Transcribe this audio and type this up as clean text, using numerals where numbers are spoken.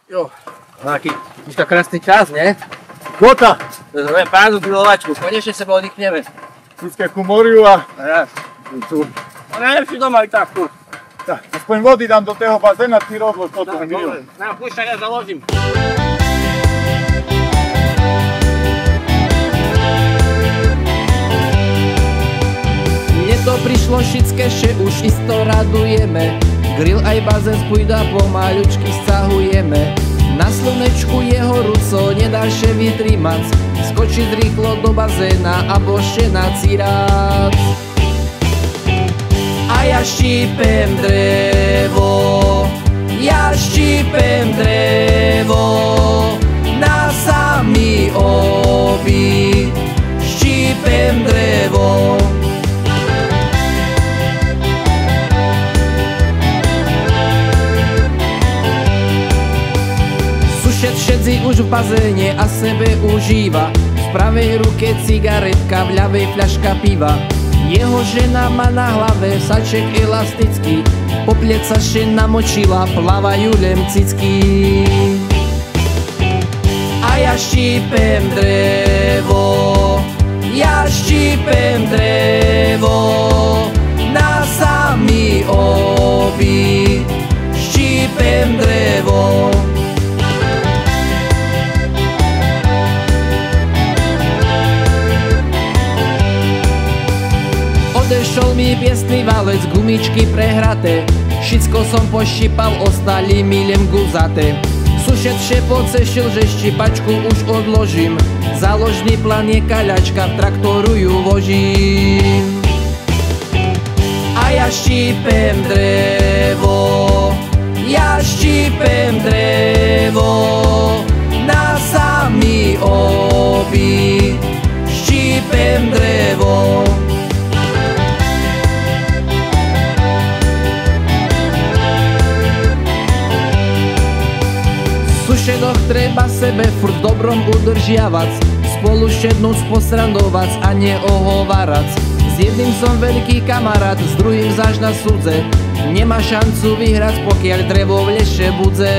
Jo, taký dneska krásny čas, nie? Gota! Zrovna prázdnu pilovačku, konečne sa oddychneme. Vždycky kumoriu a... Tu. No najlepší doma aj tak tu. Tak, aspoň vody dám do toho bazéna, ty rob, lebo toto Dobre, na púšťak ja založím. Mne to prišlo šické, že už isto radujeme. Grill aj bazén spújda pomaľučky stahujeme. Na slnečku je horúco, nedá še vytrímac. Skočiť rýchlo do bazéna a bože na cirác. A ja štípem drevo, ja štípem drevo, na samý obid štípem drevo. Sušet všetci už v bazéne a sebe užíva. V pravej ruke cigaretka, v ľavej fľaška piva. Jeho žena má na hlave saček elastický, po pleca še namočila, plavajú len cicky. A ja štípem drevo, ja štípem drevo, na samý obid štípem drevo. Odešol mi piesný valec, gumičky prehraté, všetko som poštípal, ostali mi len guzaté. Sušet še pocešil, že štipačku už odložím, záložný plán je kaľačka, v traktoru ju vožím. A ja štípem drevo, ja štípem drevo, na samý obid štípem drevo. Sušedoch treba sebe furt dobrom udržiavac, spolu šednúť, posrandovať a neohovarac. S jedným som veľký kamarát, s druhým záž na súdze, nemá šancu vyhrať, pokiaľ drevo v leše budze.